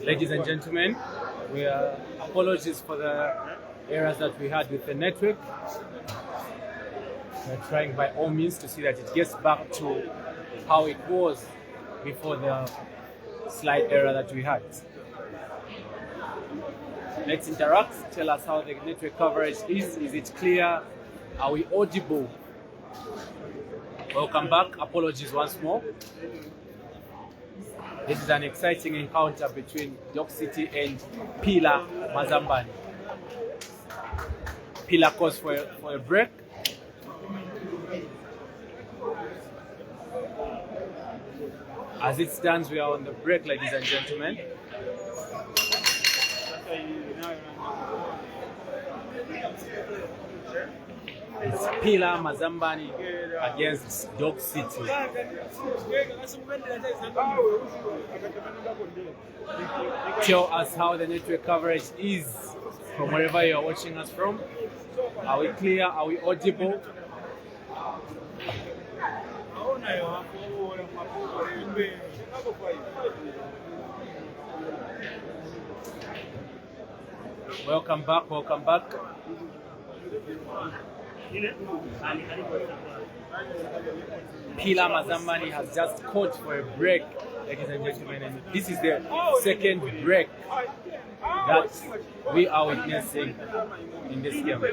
Ladies and gentlemen, apologies for the errors that we had with the network. We're trying by all means to see that it gets back to how it was before the slight error that we had. Let's interact. Tell us how the network coverage is. Is it clear? Are we audible? Welcome back. Apologies once more. This is an exciting encounter between Dock City and Pila Mazambani. Pila calls for a break. As it stands, we are on the break, ladies and gentlemen. It's Pila Mazambani against Dock City. Tell us how the network coverage is from wherever you are watching us from. Are we clear? Are we audible? Welcome back, welcome back. Pila Mazambani has just called for a break, ladies and gentlemen, and this is the second break that we are witnessing in this game.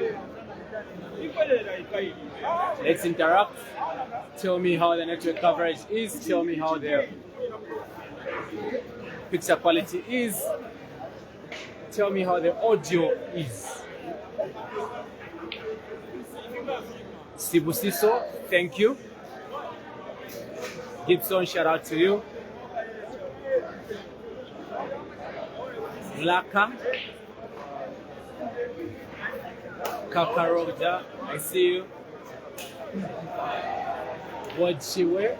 Let's interact. Tell me how the network coverage is. Tell me how the picture quality is. Tell me how the audio is. Sibusiso, thank you. Gibson, shout out to you. Laka, Kakaroja, I see you. Wajiwe.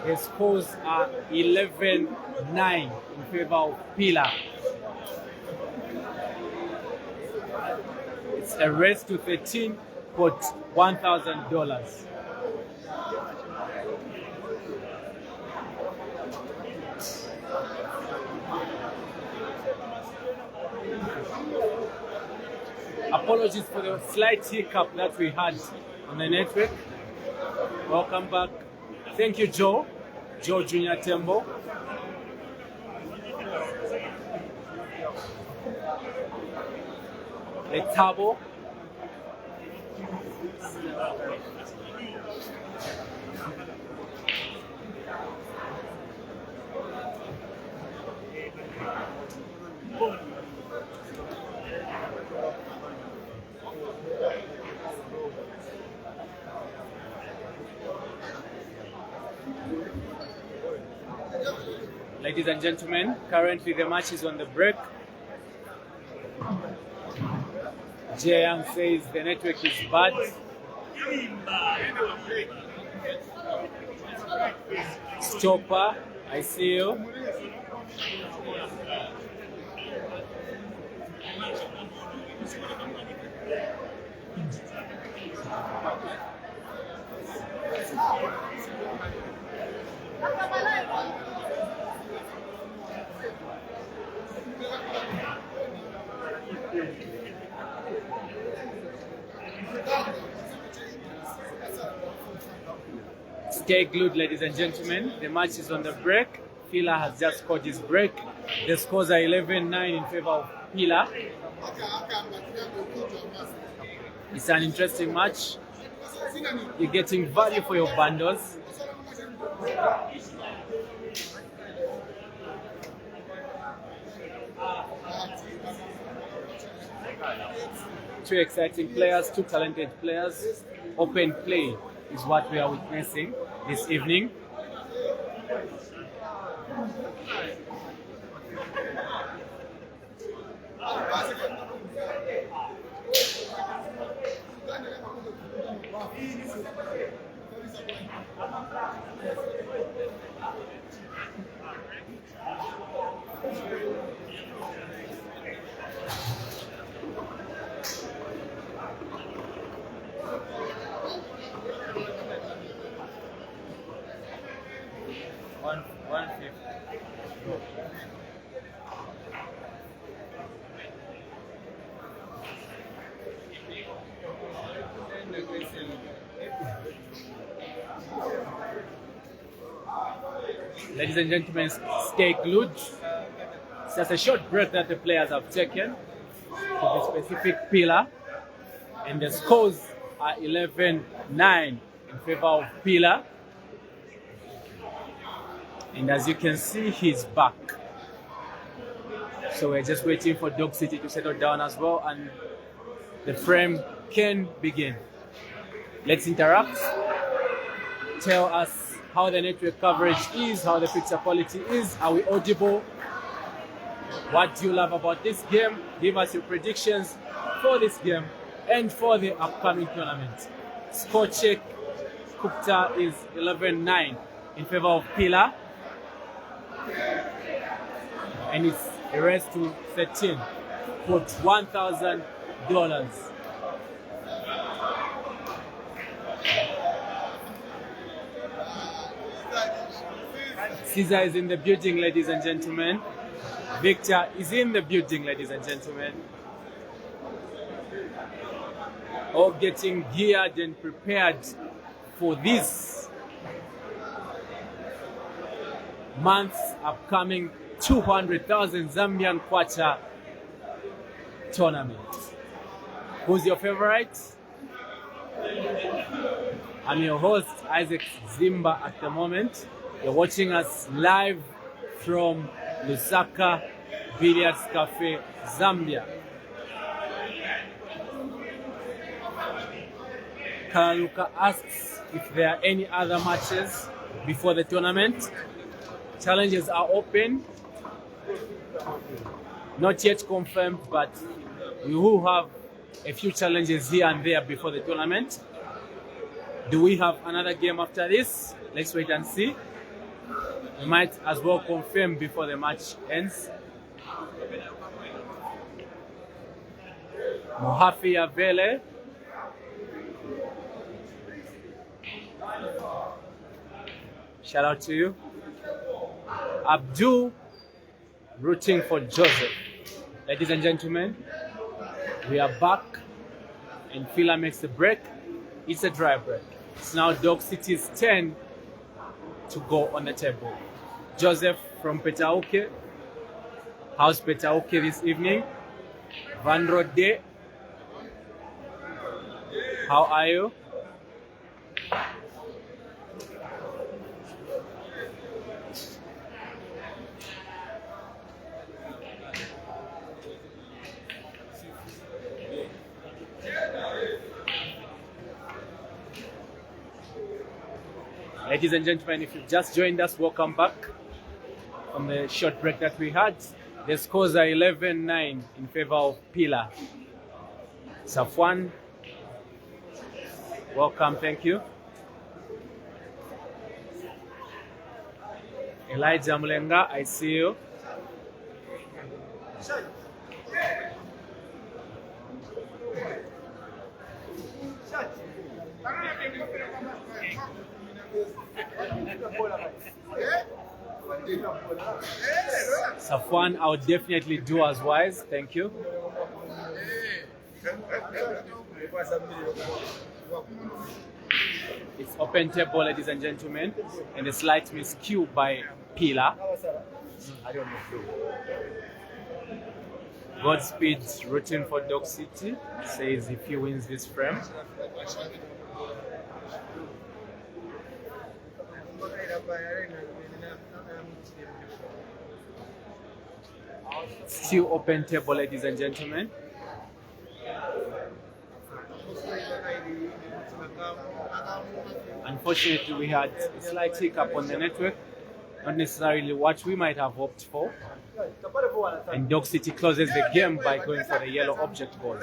The scores are 11-9 in favor of Pila. It's a race to 13 for $1,000. Apologies for the slight hiccup that we had on the network. Welcome back. Thank you, Joe Junior Tembo. Letabo. Ladies and gentlemen, currently the match is on the break. Jayang says the network is bad. Stopper, I see you. Stay glued, ladies and gentlemen. The match is on the break. Pila has just scored his break. The scores are 11-9 in favor of Pila. It's an interesting match. You're getting value for your bundles. Two exciting players, two talented players. Open play is what we are witnessing this evening. Ladies and gentlemen, stay glued. It's just a short break that the players have taken for the specific pillar. And the scores are 11-9 in favor of Pillar. And as you can see, he's back. So we're just waiting for Dog City to settle down as well, and the frame can begin. Let's interact. Tell us how the network coverage is, how the picture quality is. Are we audible? What do you love about this game? Give us your predictions for this game and for the upcoming tournament. Score check. Kupta is 11-9 in favor of Pillar. And it's a race to 13. Put $1,000. Caesar is in the building, ladies and gentlemen. Victor is in the building, ladies and gentlemen. All getting geared and prepared for this month's upcoming 200,000 Zambian Kwacha tournament. Who's your favorite? I'm your host, Isaac Zimba, at the moment. You're watching us live from Lusaka Billiards Cafe, Zambia. Kalaluka asks if there are any other matches before the tournament. Challenges are open. Not yet confirmed, but we will have a few challenges here and there before the tournament. Do we have another game after this? Let's wait and see. We might as well confirm before the match ends. Mohafi Avele. Shout out to you. Abdul rooting for Joseph. Ladies and gentlemen, we are back, and Fila makes the break. It's a dry break. It's now Dog City's turn to go on the table. Joseph from Petauke. How's Petauke this evening? Van Rode. How are you? Ladies and gentlemen, if you've just joined us, welcome back from the short break that we had. The scores are 11-9 in favor of Pillar. Safwan, welcome, thank you. Elijah Mulenga, I see you. Safwan, I would definitely do as wise. Thank you. It's open table, ladies and gentlemen, and a slight miscue by Pillar. Godspeed rooting for Dog City. Says if he wins this frame. Still open table, ladies and gentlemen. Unfortunately, we had a slight hiccup on the network, not necessarily what we might have hoped for. And Dog City closes the game by going for the yellow object ball.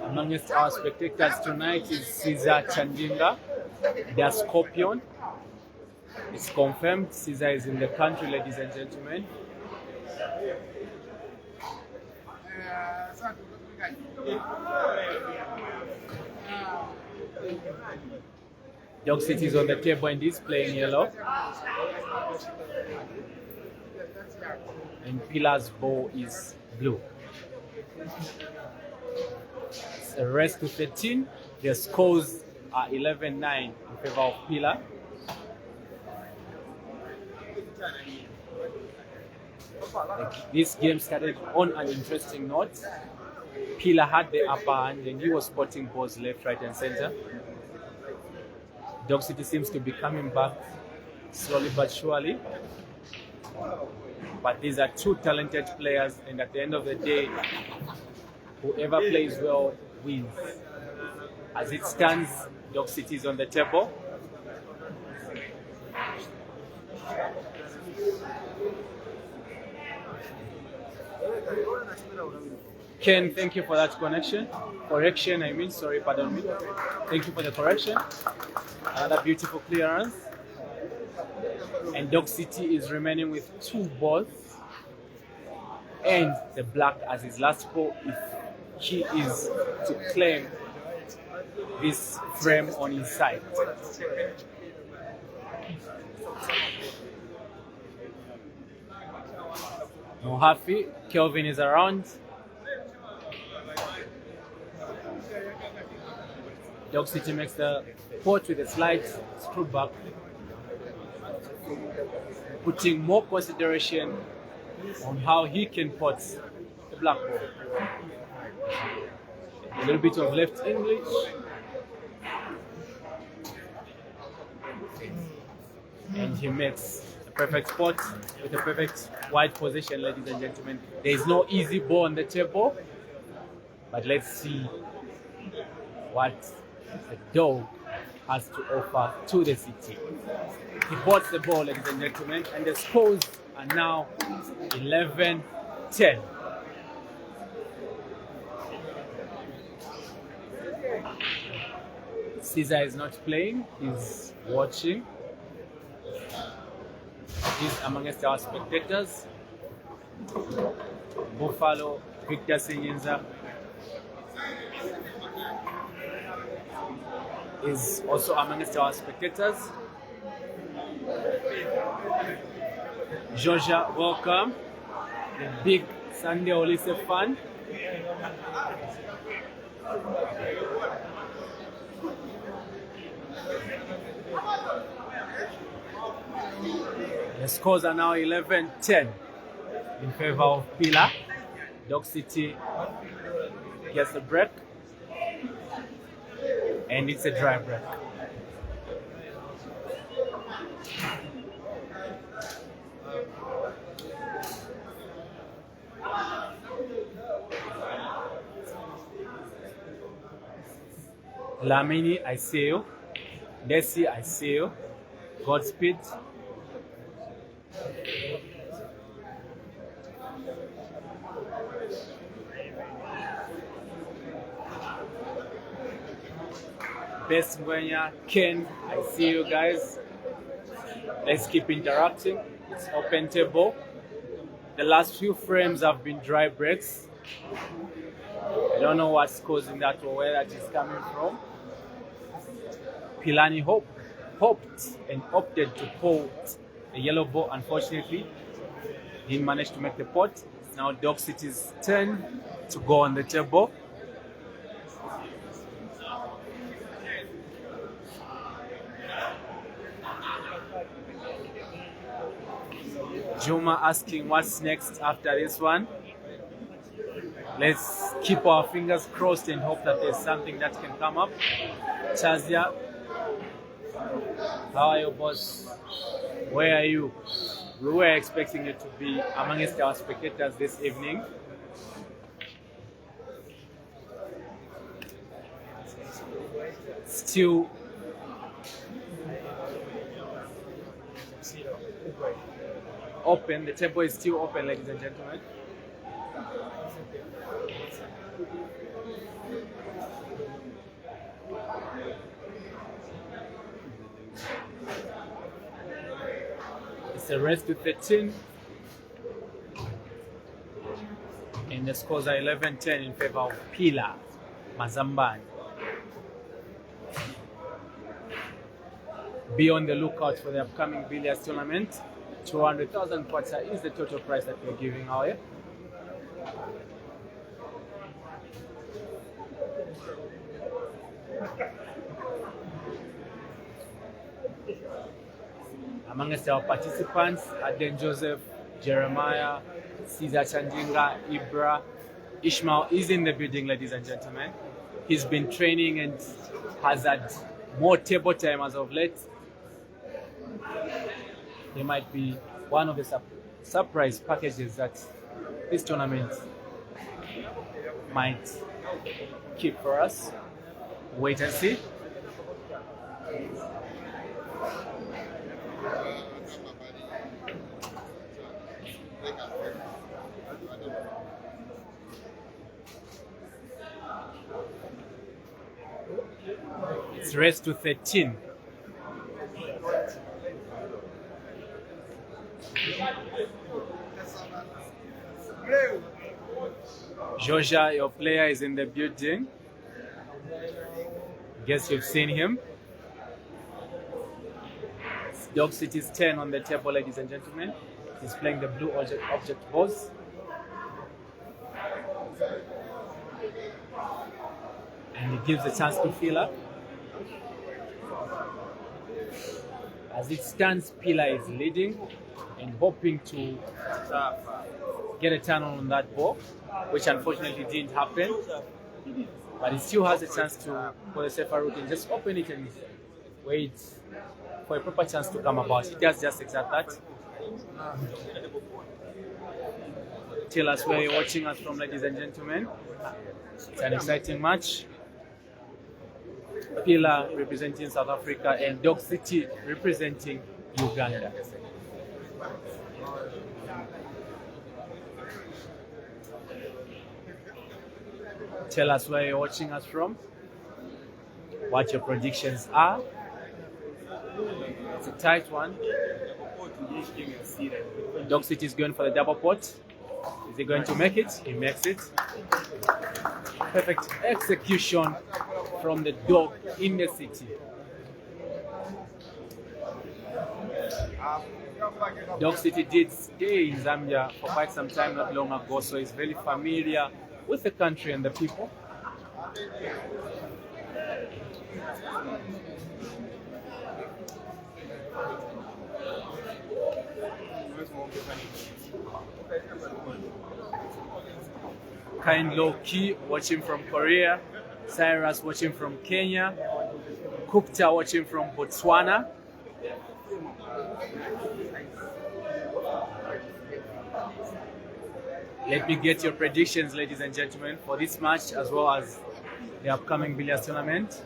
Amongst our spectators tonight is Caesar Chandinga, their Scorpion. It's confirmed Caesar is in the country, ladies and gentlemen. Dog City is on the table and is playing yellow. And Pillar's ball is blue. It's a race to 13. The scores are 11-9 in favor of Pila. This game started on an interesting note. Pila had the upper hand and he was spotting balls left, right, and center. Dog City seems to be coming back slowly but surely. But these are two talented players, and at the end of the day, whoever plays well wins. As it stands, Dog City is on the table. Ken, thank you for that correction, I mean, sorry, pardon me. Thank you for the correction. Another beautiful clearance. And Dog City is remaining with 2 balls. And the black as his last ball if he is to claim this frame on his side. No happy, Kelvin is around. Dog City makes the pot with a slight screw back, putting more consideration on how he can pot the black ball. A little bit of left English. And he makes a perfect pot with a perfect wide position, ladies and gentlemen. There is no easy ball on the table, but let's see what the dog has to offer to the city. He bots the ball, ladies and gentlemen, and the scores are now 11-10. Caesar is not playing, he's watching. He's amongst our spectators. Buffalo, Victor Sinyinza is also amongst our spectators. Georgia, welcome. The big Sunday Olise fan. The scores are now 11-10 in favor of Pila. Dog City gets a break, and it's a dry break. Lamini, I see you. Desi, I see you. Godspeed. Best Ngwenya, Ken, I see you guys. Let's keep interacting. It's open table. The last few frames have been dry breaks. I don't know what's causing that or where that is coming from. Philani hoped and opted to pull a yellow ball. Unfortunately, didn't manage to make the pot. It's now Dog City's turn to go on the table. Juma asking what's next after this one. Let's keep our fingers crossed and hope that there's something that can come up. Chazia, how are you, boss? Where are you? We were expecting you to be amongst our spectators this evening. Still open, the table is still open, ladies and gentlemen. It's a race to 13, and the scores are 11-10 in favor of Pila Mazambani. Be on the lookout for the upcoming billiards tournament. 200,000 kwacha is the total prize that we're giving away. Amongst our participants, Aden Joseph, Jeremiah, Caesar Chandinga, Ibra, Ishmael is in the building, ladies and gentlemen. He's been training and has had more table time as of late. He might be one of the surprise packages that this tournament might keep for us. Wait and see. It's raised to 13. Georgia, your player, is in the building. Guess you've seen him. Dog City's 10 on the table, ladies and gentlemen. He's playing the blue object balls. And he gives a chance to Phila. As it stands, Phila is leading and hoping to get a turn on that ball, which unfortunately didn't happen. But he still has a chance to go the safer route and just open it and wait for a proper chance to come about. He does just exact that. Tell us where you're watching us from, ladies and gentlemen. It's an exciting match. Phila representing South Africa and Dog City representing Uganda. Tell us where you're watching us from, what your predictions are. It's a tight one. Dog City is going for the double pot. Is he going to make it? He makes it. Perfect execution from the dog in the city. Dog City did stay in Zambia for quite some time not long ago, so he's very familiar with the country and the people. Kind Low Key watching from Korea, Cyrus watching from Kenya, Kupta watching from Botswana. Let me get your predictions, ladies and gentlemen, for this match as well as the upcoming billiards tournament.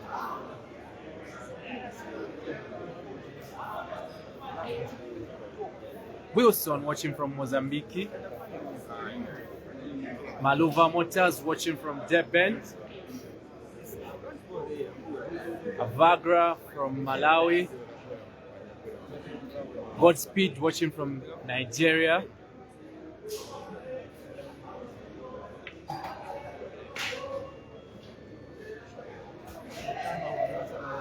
Wilson watching from Mozambique. Maluva Motors watching from Durban. Avagra from Malawi. Godspeed watching from Nigeria.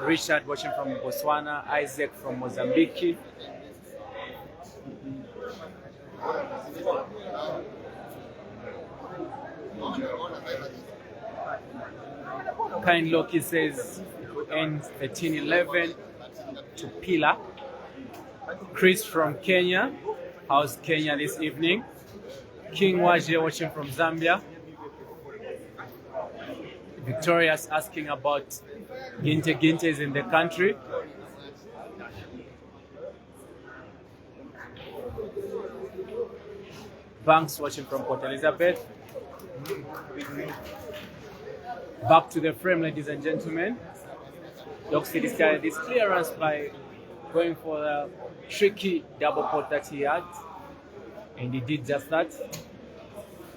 Richard watching from Botswana. Isaac from Mozambique. Kind Loki says ends 13-11 to Phila. Chris from Kenya. How's Kenya this evening? King Waje watching from Zambia. Victoria's asking about Ginte is in the country. Banks watching from Port Elizabeth. Back to the frame, ladies and gentlemen. Dog City started this clearance by going for the tricky double pot that he had, and he did just that.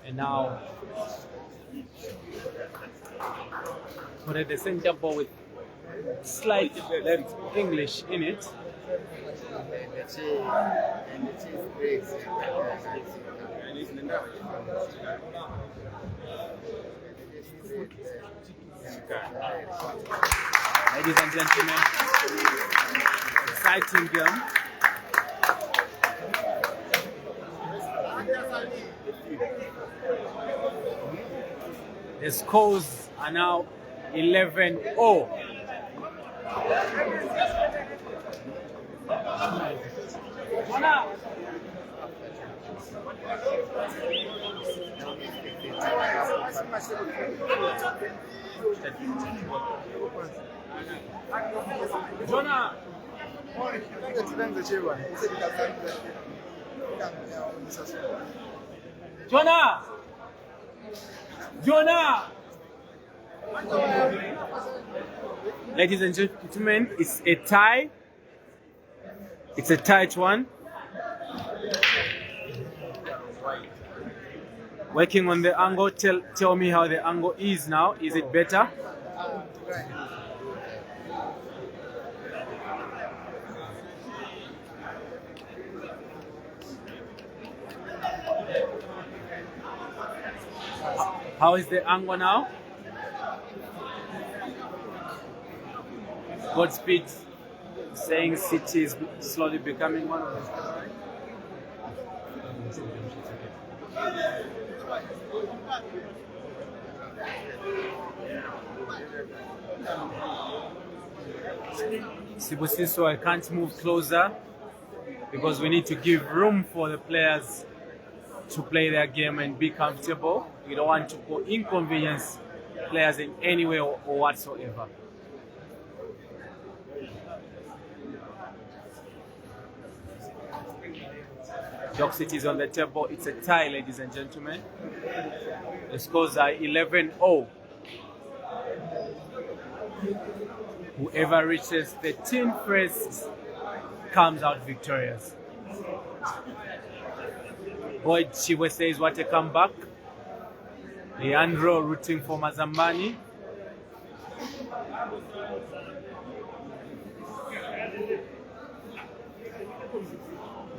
And now put at the center ball with slight left English in it. Ladies and gentlemen, exciting game. The scores are now 11-0. Jonah! Jonah! Jonah! Ladies and gentlemen, it's a tie. It's a tight one. Working on the angle. Tell me how the angle is now. Is it better? How is the angle now? Godspeed saying City is slowly becoming one of them. Sibusiso, I can't move closer because we need to give room for the players to play their game and be comfortable. We don't want to inconvenience players in any way or whatsoever. Dock City is on the table. It's a tie, ladies and gentlemen. The scores are 11-0. Whoever reaches 13 first comes out victorious. Boyd Chiwe says, what a comeback. Leandro rooting for Mazambani.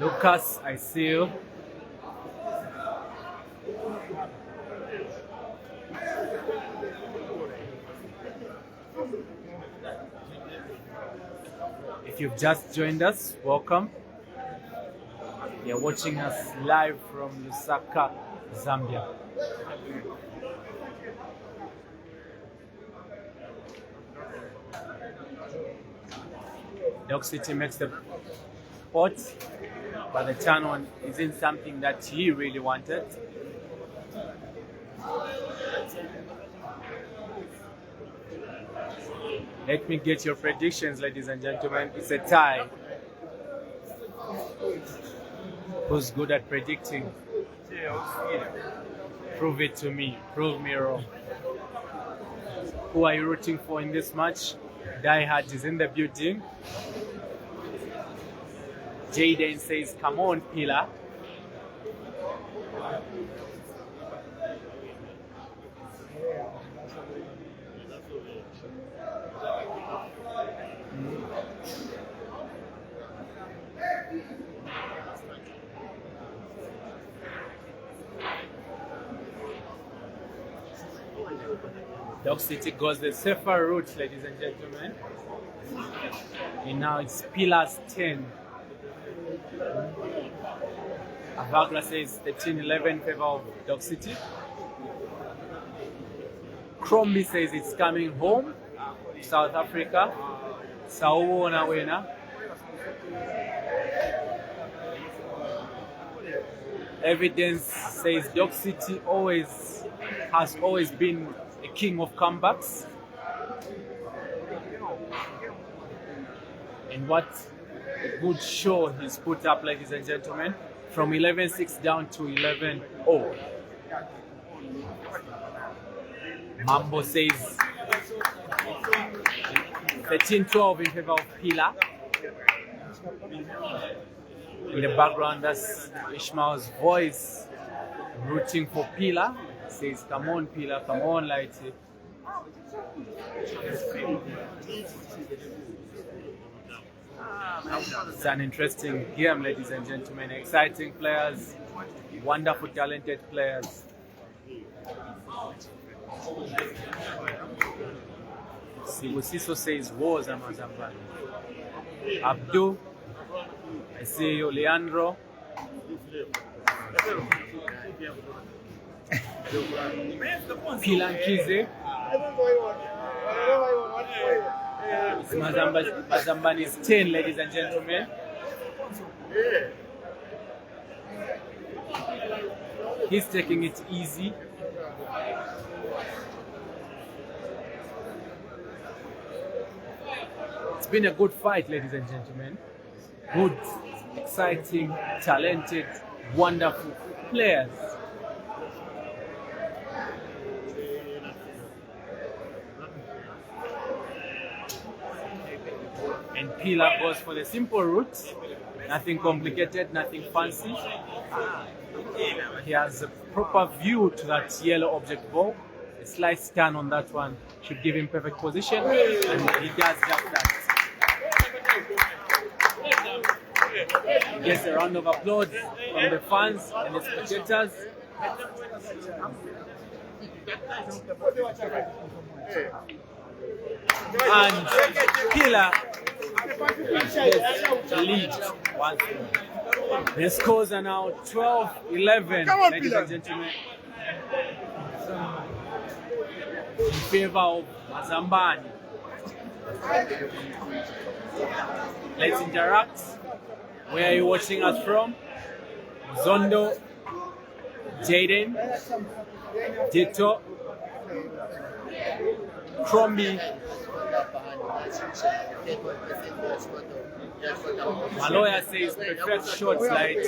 Lucas, I see you. If you've just joined us, welcome. You're watching us live from Lusaka, Zambia. Dock City makes the pot, but the turn on isn't something that he really wanted. Let me get your predictions, ladies and gentlemen. It's a tie. Who's good at predicting? Prove it to me. Prove me wrong. Who are you rooting for in this match? Die Hard is in the building. Jaden says, come on, Pillar. Dock City goes the safer route, ladies and gentlemen. And now it's Pillars 10. Avagla says 13-11 in favor of Dock City. Crombie says it's coming home, South Africa. Sawubona wena. Evidence says Dock City has always been a king of comebacks. And what a good show he's put up, ladies and gentlemen. From 11-6 down to 11-0. Mambo says 13-12 in favor of Pila. In the background, that's Ishmael's voice rooting for Pila. Says, come on, Pila, come on, Lighty. It's an interesting game, ladies and gentlemen. Exciting players, wonderful, talented players. Sibusiso says, wars are Mazambani. Abdul, I see you, Leandro. Pilankize. It's Mazambani's 10, ladies and gentlemen. He's taking it easy. It's been a good fight, ladies and gentlemen. Good, exciting, talented, wonderful players. And Pila goes for the simple route. Nothing complicated, nothing fancy. He has a proper view to that yellow object ball. A slight scan on that one should give him perfect position, and he does just that. He gets a round of applause from the fans and the spectators. And Pila gets the lead once more. The scores are now 12-11, ladies and gentlemen, in favor of Mazambani. Let's interact. Where are you watching us from? Zondo, Jaden, Dito, Crombie, my lawyer says perfect shots like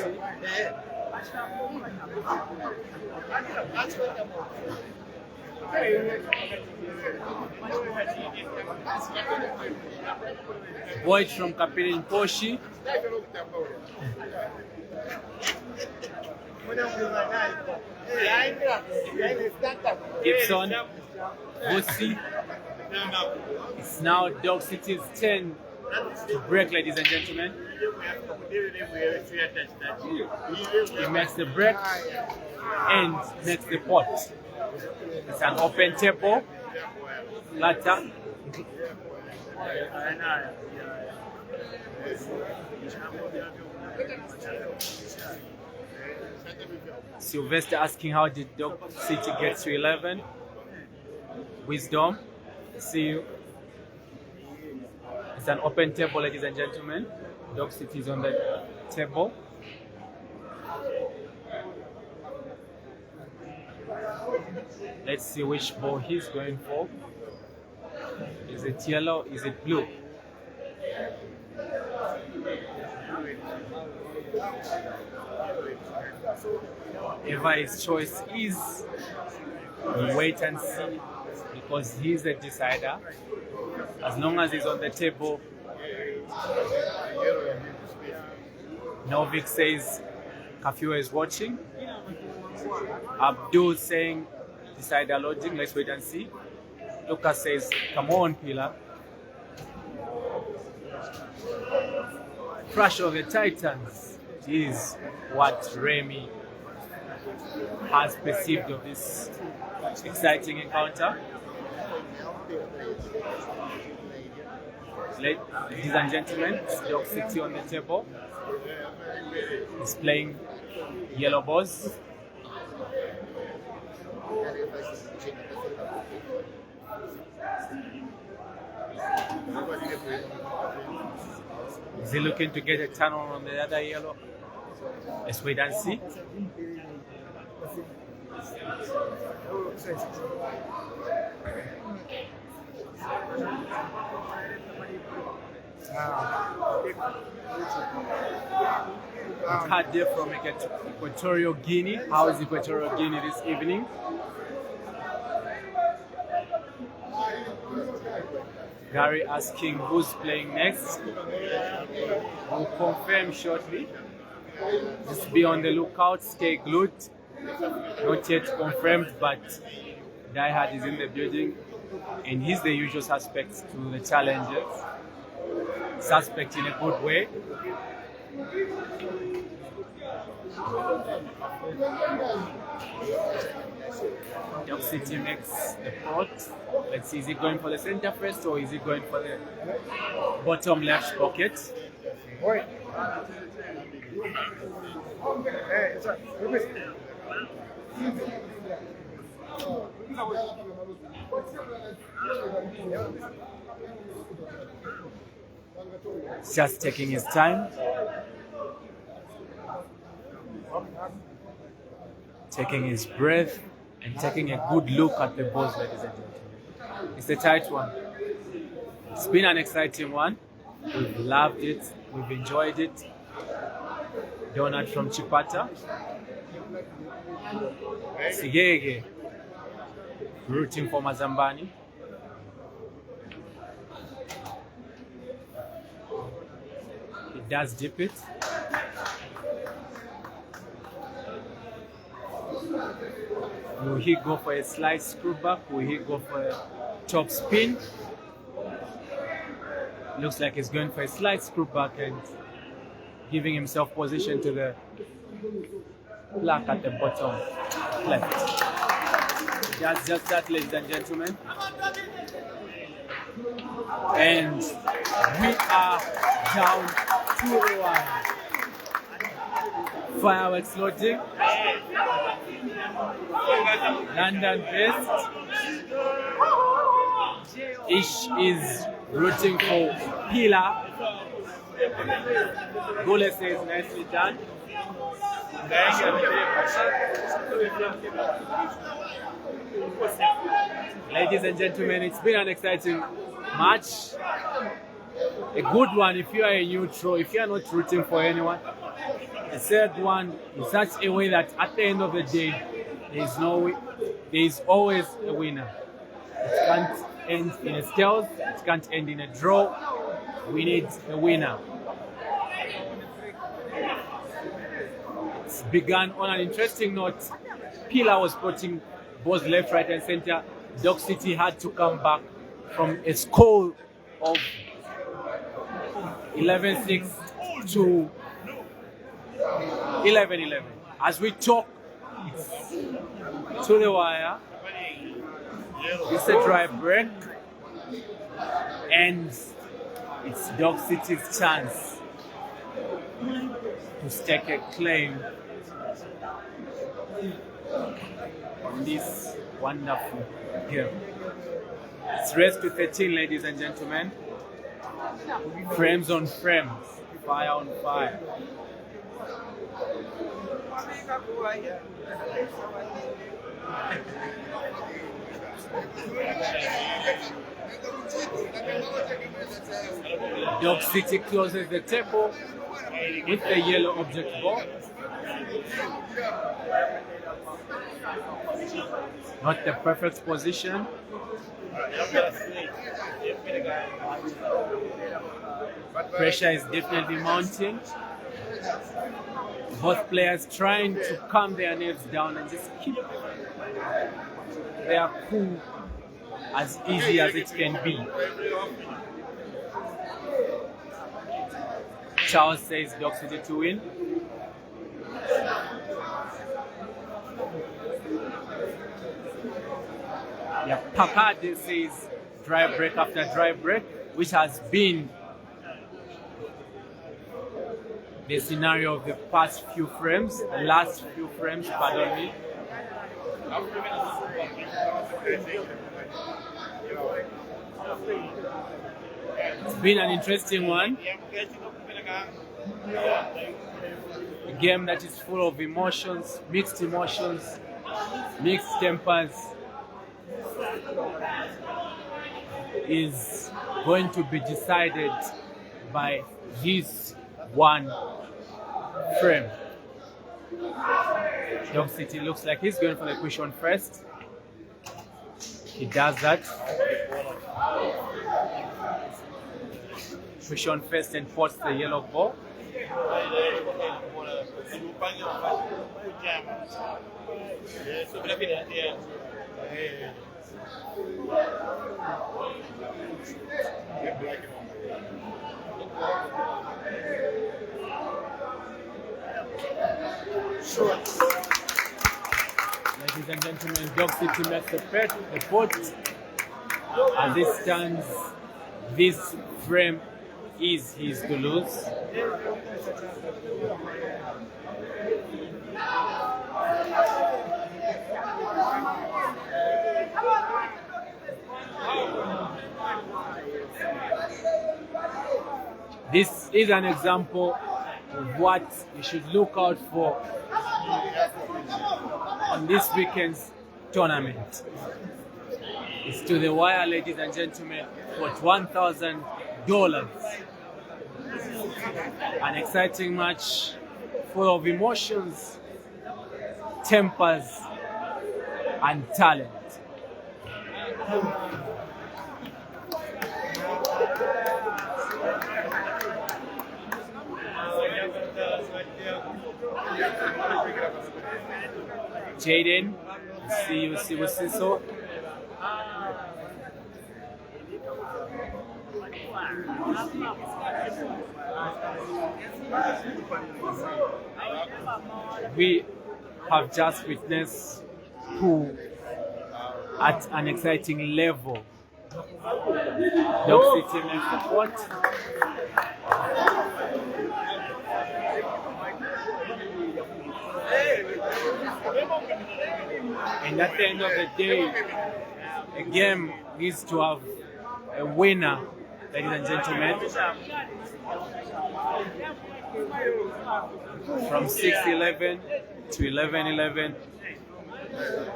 Boyd from Kapilin Poshi. Gibson, Bussy. It's now Dog City's 10 to break, ladies and gentlemen. He makes the break and makes the pot. It's an open table. Later. Sylvester asking how did Dog City get to 11? Wisdom. See you. It's an open table, ladies and gentlemen. Dog City is on the table. Let's see which ball he's going for. Is it yellow? Is it blue? Whatever his choice is, we'll wait and see, because he's the decider. As long as he's on the table. Novik says curfew is watching. Abdul saying decider loading, let's wait and see. Lucas says come on Pila. Crash of the Titans is what Remy has perceived of this exciting encounter. Ladies and gentlemen, Dog City on the table. He's playing yellow balls. Is he looking to get a turn on the other yellow? Let's wait and see. Kade from Equatorial Guinea. How is Equatorial Guinea this evening? Gary asking who's playing next. We'll confirm shortly. Just be on the lookout, stay glued. Not yet confirmed, but Die Hard is in the building, and he's the usual suspect to the challenges. Suspect in a good way. Dog City makes the pot. Let's see, is he going for the center first or is he going for the bottom left pocket? He's just taking his time. Taking his breath and taking a good look at the balls, ladies and gentlemen. It's a tight one. It's been an exciting one. We've loved it. We've enjoyed it. Donut from Chipata. Sigege. Rooting for Mazambani. He does dip it. Will he go for a slight screw back? Will he go for a top spin? Looks like he's going for a slight screw back and giving himself position to the plaque at the bottom left. That's just that, ladies and gentlemen. And we are down 2-1. Fireworks loading. London based. Ish is rooting for Pila. Gole says nicely done. Ladies and gentlemen, it's been an exciting match. A good one if you are a neutral, if you are not rooting for anyone. The third one in such a way that at the end of the day, there is always a winner. It can't end in a scales, it can't end in a draw. We need a winner. It's begun on an interesting note. Pila was putting balls left, right, and center. Dock City had to come back from a score of 11-6 to 11-11. As we talk, it's to the wire. It's a dry break, and it's Dock City's chance to stake a claim on this wonderful game. It's race to 13, ladies and gentlemen. Frames on frames, fire on fire. Dock City closes the table with the yellow object ball. Not the perfect position. Pressure is definitely mounting. Both players trying to calm their nerves down and just keep their cool as easy as it can be. Charles says Dock City to win. Yeah, Pakade says dry break after dry break, which has been the scenario of the past few frames, the last few frames, pardon me. It's been an interesting one. A game that is full of emotions, mixed tempers, is going to be decided by this one frame. Dock City looks like he's going for the cushion first. He does that. Cushion first and pots the yellow ball. Ladies and gentlemen, Dock City makes the pot. As it stands, this frame is his to lose. This is an example of what you should look out for on this weekend's tournament. It's to the wire, ladies and gentlemen, for $1,000. An exciting match full of emotions, tempers, and talent. Jaden, you see what so. We have just witnessed who at an exciting level. Dog City makes the support. And at the end of the day, a game needs to have a winner, ladies and gentlemen. From 6-11 to 11-11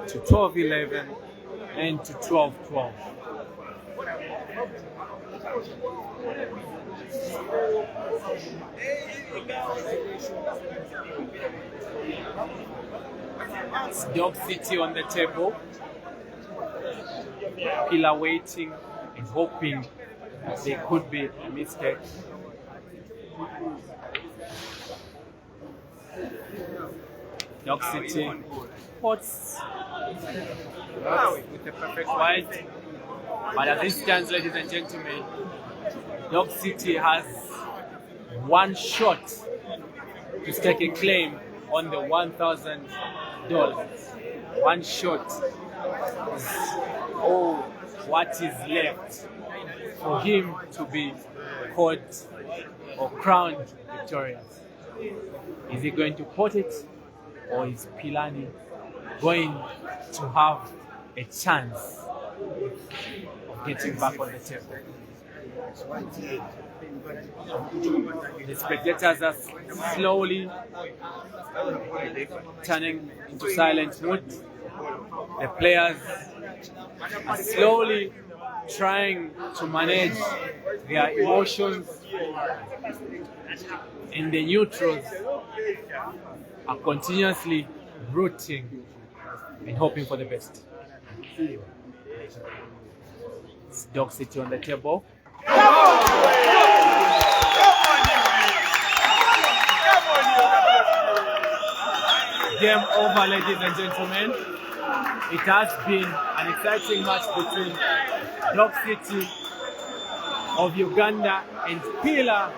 to 12-11 and to 12-12. It's Dog City on the table. Pillar waiting and hoping that there could be a mistake. Dog City pots with a perfect wide. But at this stands, ladies and gentlemen, Dog City has one shot to stake a claim on the $1,000. One shot is all what is left for him to be called or crowned victorious. Is he going to pot it, or is Philani going to have a chance of getting back on the table? The spectators are slowly turning into silent mood. The players are slowly trying to manage their emotions, and the neutrals are continuously rooting and hoping for the best. It's Dog City on the table. Game over, ladies and gentlemen. It has been an exciting match between Dog City of Uganda and Pillar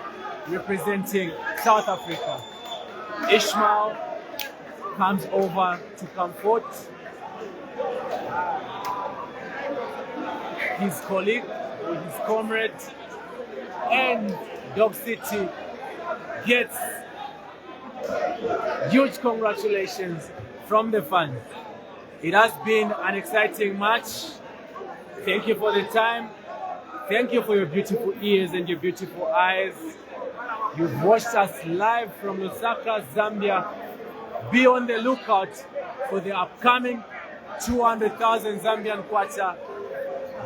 representing South Africa. Ishmael comes over to comfort his colleague or his comrade, and Dog City gets huge congratulations from the fans. It has been an exciting match. Thank you for the time. Thank you for your beautiful ears and your beautiful eyes. You've watched us live from Lusaka, Zambia. Be on the lookout for the upcoming 200,000 Zambian kwacha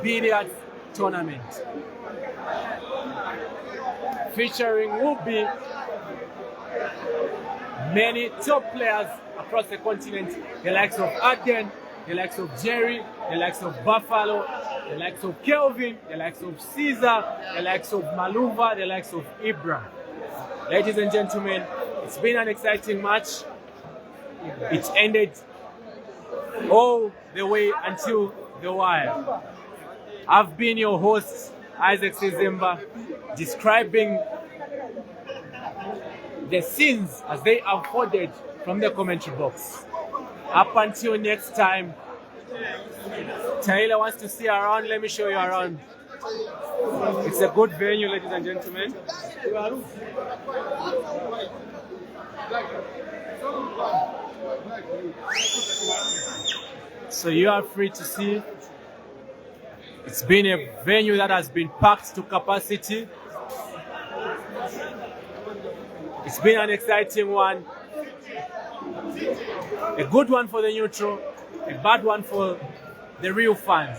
billiards tournament, featuring will be many top players across the continent, the likes of Aden, the likes of Jerry, the likes of Buffalo, the likes of Kelvin, the likes of Caesar, the likes of Maluva, the likes of Ibra. Ladies and gentlemen, it's been an exciting match. It ended all the way until the wire. I've been your host, Isaac Sizimba, describing the scenes as they unfolded from the commentary box. Up until next time, Taylor wants to see you around. Let me show you around. It's a good venue, ladies and gentlemen. So you are free to see. It's been a venue that has been packed to capacity. It's been an exciting one. A good one for the neutral, a bad one for the real fans.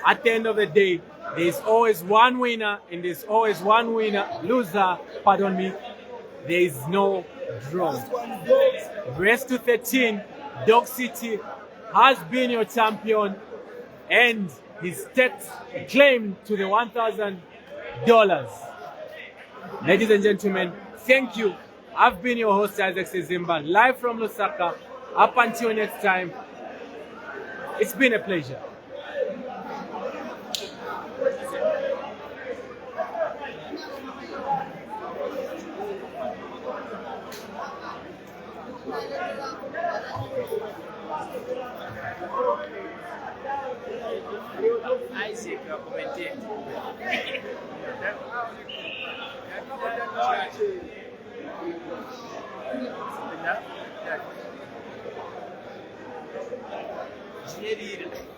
At the end of the day, there's always one winner and there's always one loser, pardon me. There is no draw. Race to 13, Dog City has been your champion and he stakes a claim to the $1,000. Ladies and gentlemen, thank you. I've been your host, Isaac Sezimba, live from Lusaka. Up until next time, it's been a pleasure. Isaac, you're commenting. Yeah.